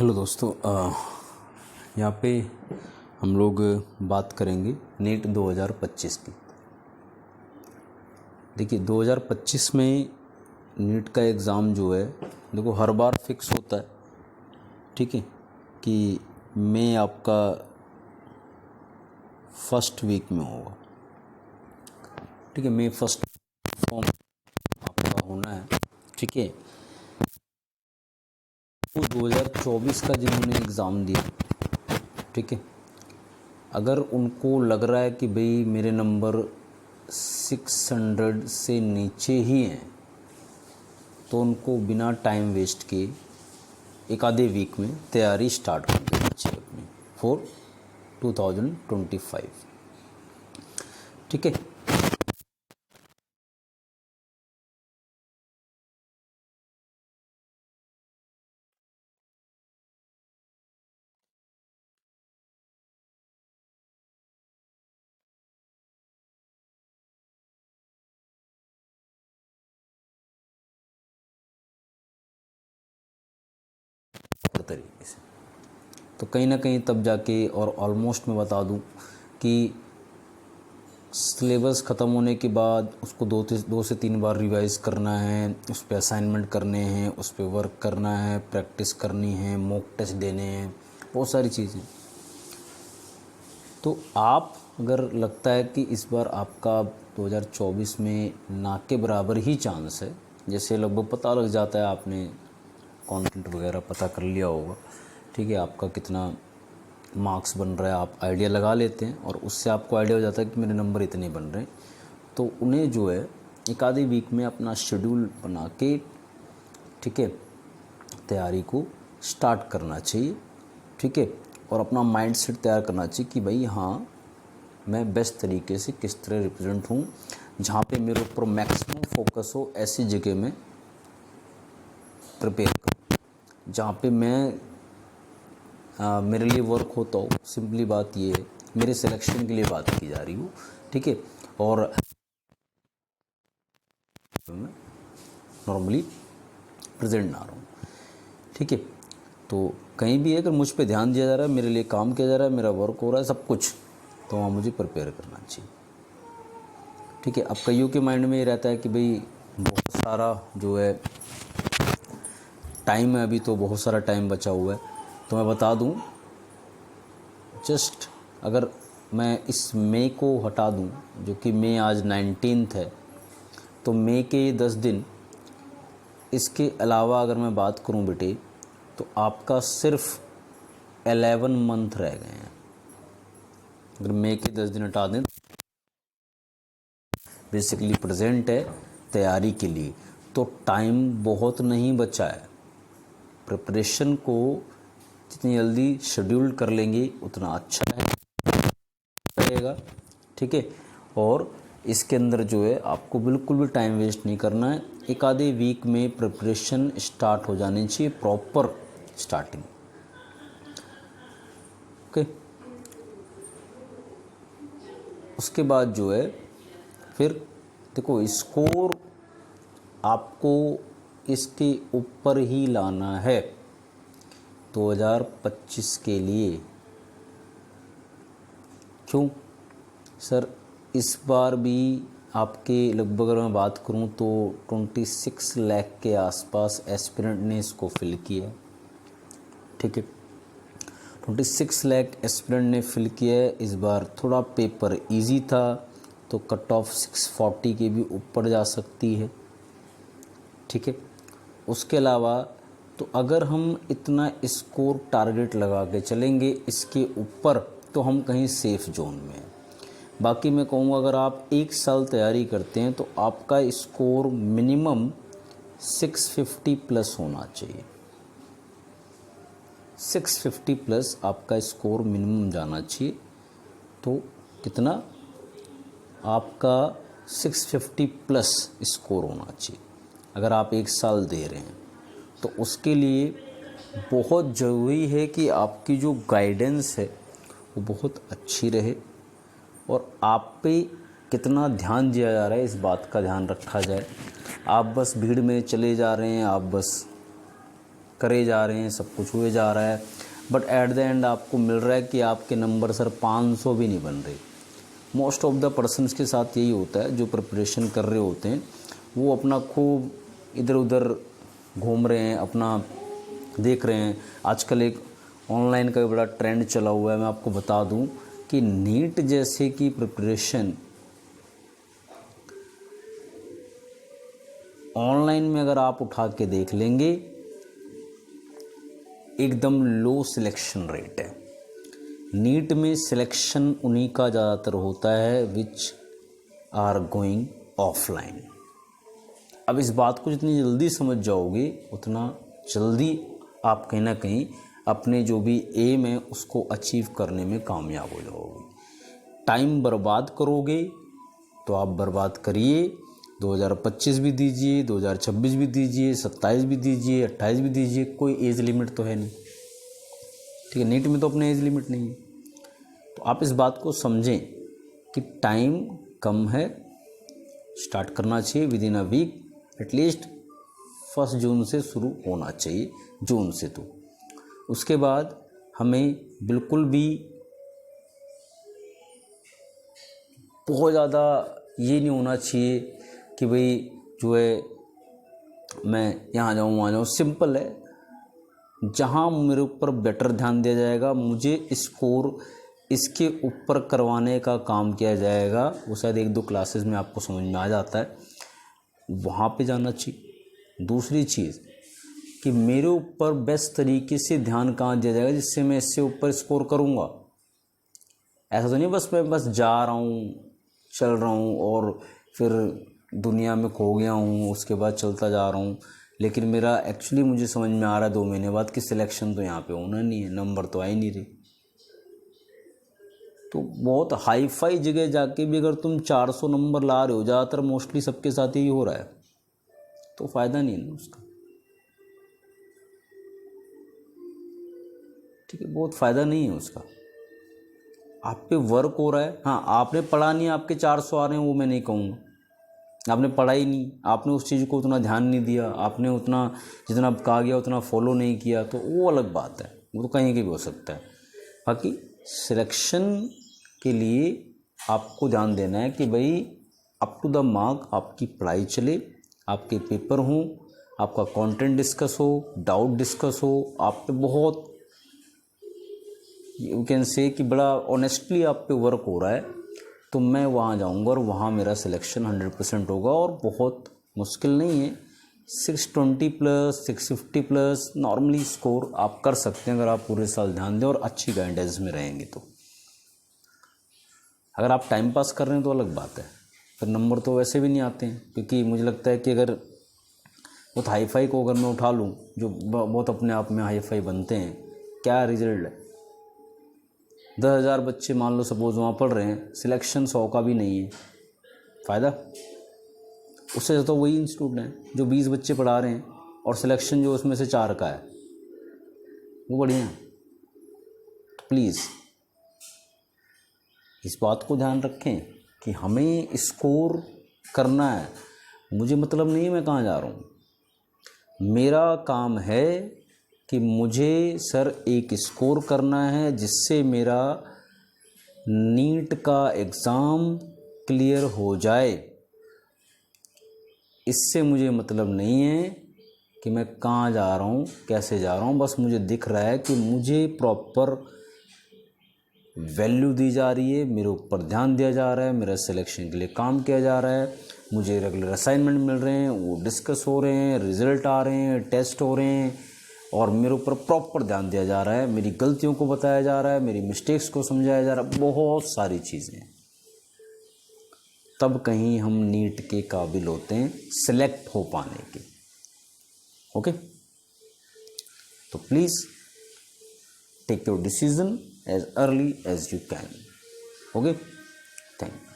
Hello दोस्तों, यहाँ पे हम लोग बात करेंगे नीट 2025 की। देखिए 2025 में नीट का एग्ज़ाम जो है, देखो हर बार फिक्स होता है, ठीक है, कि मई आपका फर्स्ट वीक में होगा, ठीक है, मई फर्स्ट फॉर्म आपका होना है, ठीक है। तो 2024 का जिन्होंने एग्ज़ाम दिया, ठीक है, अगर उनको लग रहा है कि भाई मेरे नंबर 600 से नीचे ही हैं, तो उनको बिना टाइम वेस्ट किए एक आधे वीक में तैयारी स्टार्ट कर देनी चाहिए अपनी फॉर 2025, ठीक है। हर तरीके से तो कहीं ना कहीं तब जाके, और ऑलमोस्ट मैं बता दूं कि सिलेबस ख़त्म होने के बाद उसको दो से तीन बार रिवाइज करना है, उस पर असाइनमेंट करने हैं, उस पर वर्क करना है, प्रैक्टिस करनी है, मॉक टेस्ट देने हैं, बहुत सारी चीज़ें। तो आप अगर लगता है कि इस बार आपका 2024 में ना के बराबर ही चांस है, जैसे लगभग पता लग जाता है, आपने कंटेंट वगैरह पता कर लिया होगा, ठीक है, आपका कितना मार्क्स बन रहा है, आप आइडिया लगा लेते हैं और उससे आपको आइडिया हो जाता है कि मेरे नंबर इतने बन रहे हैं। तो उन्हें जो है एक आधे वीक में अपना शेड्यूल बना के, ठीक है, तैयारी को स्टार्ट करना चाहिए, ठीक है, और अपना माइंड सेट तैयार करना चाहिए कि भाई हाँ, मैं बेस्ट तरीके से किस तरह रिप्रेजेंट हूँ, जहाँ पे मेरे ऊपर मैक्सिमम फोकस हो, ऐसी जगह में प्रिपेयर करूँ जहाँ पे मैं मेरे लिए वर्क होता हो। सिंपली बात ये है, मेरे सिलेक्शन के लिए बात की जा रही हो, ठीक है, और नॉर्मली प्रेजेंट ना रहूँ, ठीक है। तो कहीं भी है, अगर मुझ पे ध्यान दिया जा रहा है, मेरे लिए काम किया जा रहा है, मेरा वर्क हो रहा है, सब कुछ, तो वहाँ मुझे प्रिपेयर करना चाहिए, ठीक है। अब कईयों के माइंड में ये रहता है कि भाई बहुत सारा जो है टाइम है, अभी तो बहुत सारा टाइम बचा हुआ है। तो मैं बता दूं, जस्ट अगर मैं इस मई को हटा दूं, जो कि मई आज 19 है, तो मई के 10 दिन, इसके अलावा अगर मैं बात करूं बेटे, तो आपका सिर्फ 11 मंथ रह गए हैं। अगर मई के 10 दिन हटा दें, बेसिकली प्रेजेंट है तैयारी के लिए, तो टाइम बहुत नहीं बचा है। प्रिपरेशन को जितनी जल्दी शेड्यूल कर लेंगे उतना अच्छा रहेगा, ठीक है। और इसके अंदर जो है आपको बिल्कुल भी टाइम वेस्ट नहीं करना है। एक आधे वीक में प्रिपरेशन स्टार्ट हो जानी चाहिए, प्रॉपर स्टार्टिंग, ओके। उसके बाद जो है फिर देखो, स्कोर आपको इसके ऊपर ही लाना है 2025 के लिए। क्यों सर? इस बार भी आपके लगभग अगर मैं बात करूं तो 26 लाख के आसपास एस्पिरेंट ने इसको फिल किया, ठीक है। 26 लाख एस्पिरेंट ने फिल किया है। इस बार थोड़ा पेपर इजी था, तो कट ऑफ 640 के भी ऊपर जा सकती है, ठीक है। उसके अलावा तो अगर हम इतना स्कोर टारगेट लगा के चलेंगे इसके ऊपर, तो हम कहीं सेफ जोन में हैं। बाकी मैं कहूँगा, अगर आप एक साल तैयारी करते हैं तो आपका स्कोर मिनिमम 650 प्लस होना चाहिए। 650 प्लस आपका स्कोर मिनिमम जाना चाहिए। तो कितना? आपका 650 प्लस स्कोर होना चाहिए अगर आप एक साल दे रहे हैं। तो उसके लिए बहुत ज़रूरी है कि आपकी जो गाइडेंस है वो बहुत अच्छी रहे, और आप पे कितना ध्यान दिया जा रहा है इस बात का ध्यान रखा जाए। आप बस भीड़ में चले जा रहे हैं, आप बस करे जा रहे हैं, सब कुछ हुए जा रहा है, बट एट द एंड आपको मिल रहा है कि आपके नंबर सर 500 भी नहीं बन रहे। मोस्ट ऑफ द पर्सनस के साथ यही होता है, जो प्रिपरेशन कर रहे होते हैं वो अपना खूब इधर उधर घूम रहे हैं, अपना देख रहे हैं। आजकल एक ऑनलाइन का बड़ा ट्रेंड चला हुआ है। मैं आपको बता दूं कि नीट जैसे की प्रिपरेशन ऑनलाइन में अगर आप उठा के देख लेंगे, एकदम लो सिलेक्शन रेट है। नीट में सिलेक्शन उन्हीं का ज़्यादातर होता है विच आर गोइंग ऑफलाइन। अब इस बात को जितनी जल्दी समझ जाओगे उतना जल्दी आप कहीं ना कहीं अपने जो भी एम है उसको अचीव करने में कामयाब हो जाओगे। टाइम बर्बाद करोगे तो आप बर्बाद करिए, 2025 भी दीजिए, 2026 भी दीजिए, 27 भी दीजिए, 28 भी दीजिए, कोई एज लिमिट तो है नहीं, ठीक है। नीट में तो अपने एज लिमिट नहीं है। तो आप इस बात को समझें कि टाइम कम है, स्टार्ट करना चाहिए within a week, at least 1 June से शुरू होना चाहिए, जून से। तो उसके बाद हमें बिल्कुल भी बहुत ज़्यादा ये नहीं होना चाहिए कि भाई जो है मैं यहाँ जाऊँ वहाँ जाऊँ। सिंपल है, जहाँ मेरे ऊपर बेटर ध्यान दिया जाएगा, मुझे स्कोर इसके ऊपर करवाने का काम किया जाएगा, वो शायद 1-2 क्लासेस में आपको समझ में आ जाता है, वहाँ पे जाना चाहिए। दूसरी चीज़ कि मेरे ऊपर बेस्ट तरीके से ध्यान कहाँ दिया जाएगा जिससे मैं इससे ऊपर स्कोर करूँगा। ऐसा तो नहीं मैं जा रहा हूँ, चल रहा हूँ और फिर दुनिया में खो गया हूँ, उसके बाद चलता जा रहा हूँ, लेकिन मेरा एक्चुअली मुझे समझ में आ रहा है 2 महीने बाद कि सिलेक्शन तो यहाँ पे होना नहीं है, नंबर तो आ ही नहीं रही। तो बहुत हाई फाई जगह जाके भी अगर तुम 400 नंबर ला रहे हो, ज़्यादातर मोस्टली सबके साथ ही हो रहा है, तो फ़ायदा नहीं है ना उसका, ठीक है। बहुत फ़ायदा नहीं है उसका। आप पे वर्क हो रहा है, हाँ आपने पढ़ा नहीं, आपके 400 आ रहे हैं, वो मैं नहीं कहूँगा। आपने पढ़ा ही नहीं, आपने उस चीज़ को उतना ध्यान नहीं दिया, आपने उतना जितना कहा गया उतना फॉलो नहीं किया, तो वो अलग बात है, वो तो कहीं की भी हो सकता है। बाकी सिलेक्शन के लिए आपको ध्यान देना है कि भाई अप टू द मार्क आपकी पढ़ाई चले, आपके पेपर हों, आपका कंटेंट डिस्कस हो, डाउट डिस्कस हो, आप पे बहुत यू कैन से कि बड़ा ऑनेस्टली आप पे वर्क हो रहा है, तो मैं वहाँ जाऊँगा और वहाँ मेरा सिलेक्शन 100% होगा। और बहुत मुश्किल नहीं है, 620 प्लस 650 प्लस नॉर्मली स्कोर आप कर सकते हैं अगर आप पूरे साल ध्यान दें और अच्छी गाइडेंस में रहेंगे। तो अगर आप टाइम पास कर रहे हैं तो अलग बात है, फिर नंबर तो वैसे भी नहीं आते हैं। क्योंकि मुझे लगता है कि अगर बहुत हाई फाई को अगर मैं उठा लूँ, जो बहुत अपने आप में हाई फाई बनते हैं, क्या रिजल्ट है? 10,000 बच्चे मान लो सपोज वहाँ पढ़ रहे हैं, सिलेक्शन 100 का भी नहीं है, फ़ायदा? उससे ज़्यादा वही इंस्टीट्यूट हैं जो 20 बच्चे पढ़ा रहे हैं और सिलेक्शन जो उसमें से 4 का है, वो बढ़िया है। तो प्लीज़ इस बात को ध्यान रखें कि हमें स्कोर करना है। मुझे मतलब नहीं है मैं कहाँ जा रहा हूँ, मेरा काम है कि मुझे सर एक स्कोर करना है जिससे मेरा नीट का एग्ज़ाम क्लियर हो जाए। इससे मुझे मतलब नहीं है कि मैं कहाँ जा रहा हूँ, कैसे जा रहा हूँ, बस मुझे दिख रहा है कि मुझे प्रॉपर वैल्यू दी जा रही है, मेरे ऊपर ध्यान दिया जा रहा है, मेरा सिलेक्शन के लिए काम किया जा रहा है, मुझे रेगुलर असाइनमेंट मिल रहे हैं, वो डिस्कस हो रहे हैं, रिज़ल्ट आ रहे हैं, टेस्ट हो रहे हैं, और मेरे ऊपर प्रॉपर ध्यान दिया जा रहा है, मेरी गलतियों को बताया जा रहा है, मेरी मिस्टेक्स को समझाया जा रहा है, बहुत सारी चीज़ें। तब कहीं हम नीट के काबिल होते हैं सिलेक्ट हो पाने के। ओके, तो please take your decision as early as you can. Okay, thank you.